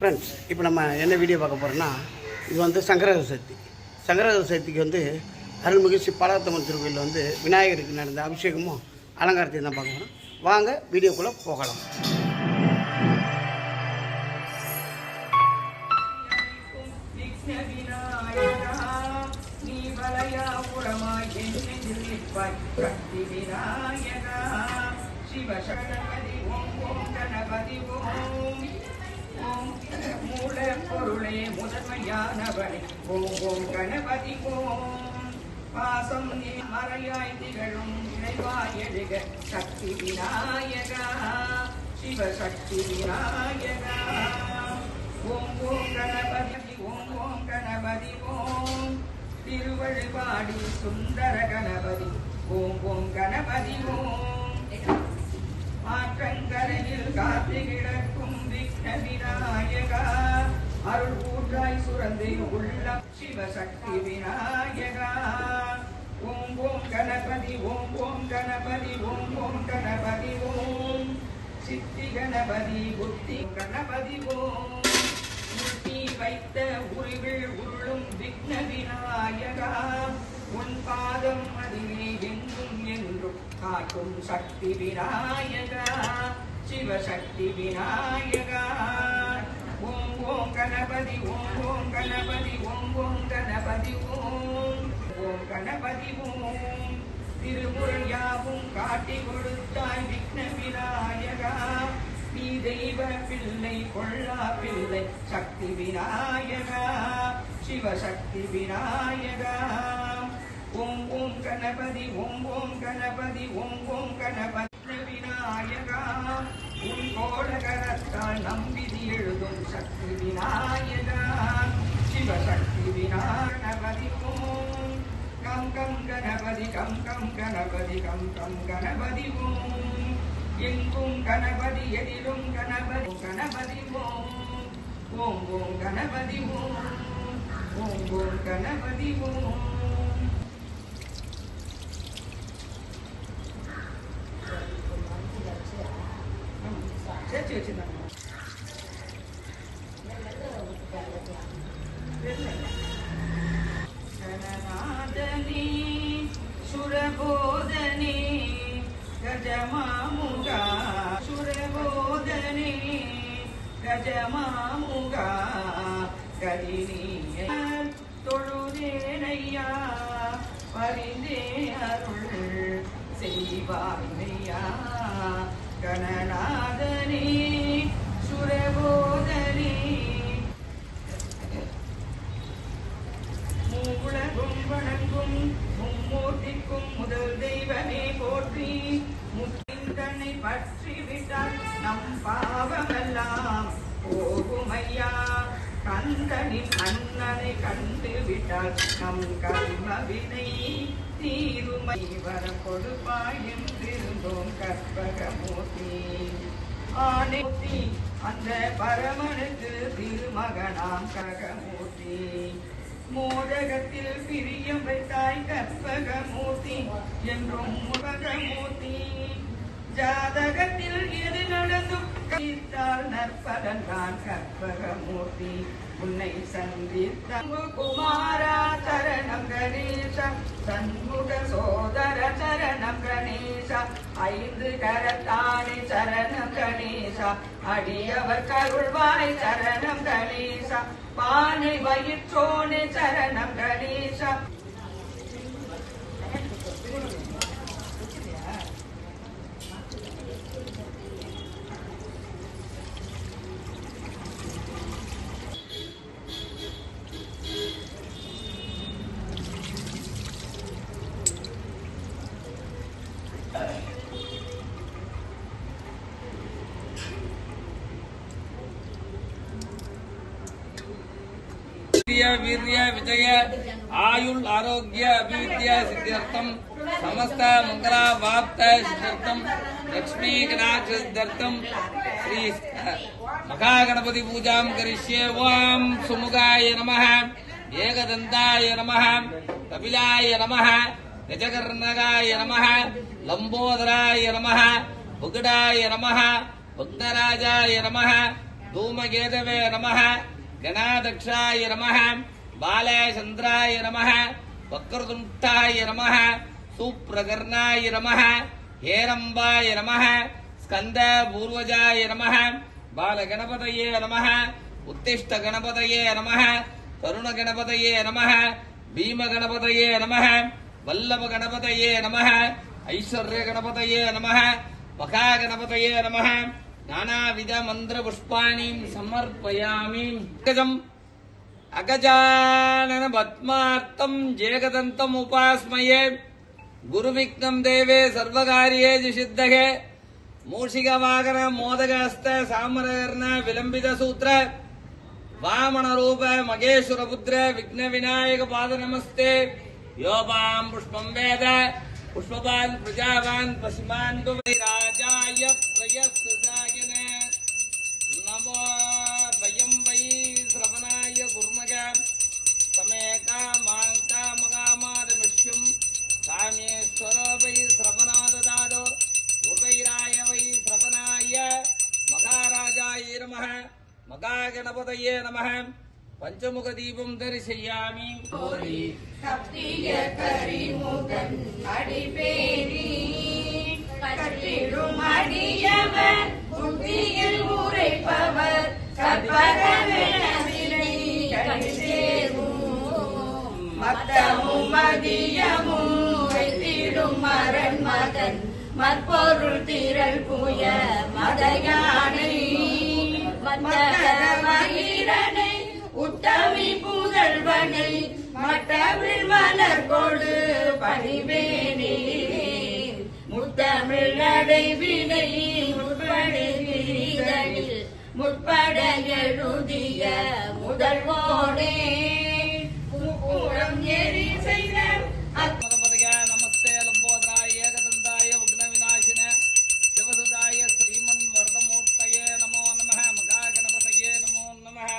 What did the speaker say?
Friends, இப்போ நம்ம என்ன வீடியோ பார்க்க போகிறோம்னா, இது வந்து சங்கரகர சதுர்த்தி. சங்கரகர சதுர்த்திக்கு வந்து அருள்மிகு ஸ்ரீ பாலாத்தம்மன் திருக்கோயிலில் வந்து விநாயகருக்கு நடந்த அபிஷேகமும் அலங்காரத்தையும் தான் பார்க்க போகிறோம். வாங்க வீடியோக்குள்ளே போகலாம். மூல பொருளே முதன்மையானவனே ஓம் ஓம் கணபதி ஓம் பாசம் நீ மறையாய் திகழும் இறைவாய் எழுக சக்தி விநாயகா சிவசக்தி விநாயகா ஓம் ஓம் கணபதி ஓம் ஓம் கணபதி ஓம் திருவழுபாடி சுந்தர கணபதி ஓம் ஓம் கணபதி ஓம் ஆற்றங்கரையில் காத்து கிடக்கும் விக்ன விநாயகா அருள் ஊற்றாய் சுரந்து உள்ளம் சிவசக்தி விநாயகா ஓம் ஓம் கணபதி ஓம் ஓம் கணபதி ஓம் ஓம் கணபதி ஓம் சித்தி கணபதி புத்தி கணபதி ஓம் முட்டி வைத்த உருவில் உள்ளும் விக்ன விநாயகா உன் பாதம் அதிலே எங்கும் என்றும் காட்டும் சக்தி விநாயகா சிவசக்தி விநாயகா ஓம் ஓம் கணபதி ஓம் ஓம் கணபதி ஓம் ஓம் கணபதி ஓம் ஓம் கணபதி ஓம் திருமுறை யாவும் காட்டி கொடுத்தாய் விக்ன விநாயகா நீ தெய்வ பிள்ளை கொள்ளா பிள்ளை சக்தி விநாயகா சிவசக்தி விநாயகா ஓம் ஓம் கணபதி ஓம் ஓம் கணபதி ஓம் ஓம் கணபதி விநாயகா உன் கோடகரத்தால் நம்பிதி எழுதும் சக்தி விநாயகா சிவசக்தி விநாயகபதி ஓம் கம் கம் கணபதி கம் கம் கணபதி கம் கம் கணபதி ஓம் எங்கும் கணபதி எதிலும் கணபதி கணபதி ஓம் ஓம் ஓம் கணபதி ஓம் ஓம் ஓம் கணபதி ஓம் கணநாதனே சுரபோதனே கஜமாமுகா சுரபோதனே கஜமாமுகா கதினிய தொழுதேனையா பரிந்தே அருள் செய்வாய்மையா கணநாதனே சுரபோதனே மூவுலகும் வணங்கும் மும்மூர்த்திக்கும் முதல் தெய்வமே போற்றி முத்திந்தனை பற்றி விட்டால் நம் பாவமெல்லாம் போகுமையா கந்தனின் அண்ணனை கண்டு விட்டால் நம் கர்ம வினை தீருமை வர கொடுப்பாய் என்றிருந்தோம் கற்பகமூர்த்தி ஆனேத்தி அந்த பரமனுக்கு திருமகனாம் கரகமூர்த்தி மோதகத்தில் பிரியம் வைத்தாய் கற்பகமூர்த்தி என்றும் முகமூர்த்தி ஜாதகத்தில் எது நடந்தும் கழித்தால் நற்பலன் தான் கற்பகமூர்த்தி உன்னை சந்தித்த குமாரா சரணம் கணேச சண்முக சோதர சரணம் கணேச ஐந்து கரத்தானே சரணம் கணேச அடியவர் கருள்வாய் சரணம் கணேச பானை வயிற்றோனே சரணம் கணேச वीर्य विजय आयुल आरोग्य अभिविद्या सिद्ध्यर्थम समस्त मंगला वाप्त सिद्ध्यर्थम लक्ष्मी गणाक्ष सिद्ध्यर्थम श्री महागणपति पूजां करिष्ये। ओम सुमुखाय नमः एकदन्ताय नमः कपिलाय नमः गजकर्णकाय नमः लंबोदराय नमः बुगडाय नमः भक्तराजाय नमः धूमकेतवे नमः गणाध्यक्षाय नमः बालचन्द्राय नमः वक्रतुण्डाय नमः सुप्रकर्णाय नमः हेरम्बाय नमः स्कन्दपूर्वजाय नमः बालगणपतये नमः उत्तिष्ठगणपतये नमः करुणगणपतये नमः भीमगणपतये नमः वल्लभगणपतये नमः ऐश्वर्यगणपतये नमः महागणपतये नमः नानाविधमन्त्रपुष्पाणि समर्पयामि। अगजानन पद्मार्तं जेगदन्तम् उपास्मये गुरुविघ्नं देवे सर्वकार्येषु सिद्धये मूषिकवाहन मोदकहस्त सामरकर्ण विलम्बितसूत्र वामनरूप महेश्वरपुत्र विघ्नविनायक पाद नमस्ते। योपां पुष्पं वेद पुष्पवान् प्रजावान् पश्चिमान् राजाय प्रयस्सुदायन नमो वयं वै श्रवणाय गुर्मग समे कामाकामकामादमश्यं कामेश्वर वै श्रवणाददादो गुर्वैराय वै श्रवणाय महाराजाय नमः महागणपतये नमः पंचमुखदीपं दर्शयामि। சத்திய கரிமுகன் அடிபேரி கட்டிடும் அடியவர் புத்தியில் உரைப்பவர் கற்பகவினை கடிசேரும் மத்தமும் மதியமும் வைத்திடும் மரண் மகன் மற்பொருள் திரள் புய மதயானை மகிரனை உத்தமி புதல்வனை மட்டமிழ் மலர் கொடு பணிவேனே முத்தமிழ் நடைவினை முற்படுகிறீர்கள் முற்பட எழுதிய முதல்வோனே கூடம் ஏறி செய்த नमस्ते लंबोदराय एकदंताय विघ्नविनाशिने शिवसुताय श्रीमन् वरदमूर्तये नमो नमः महागणपतये नमो नमः।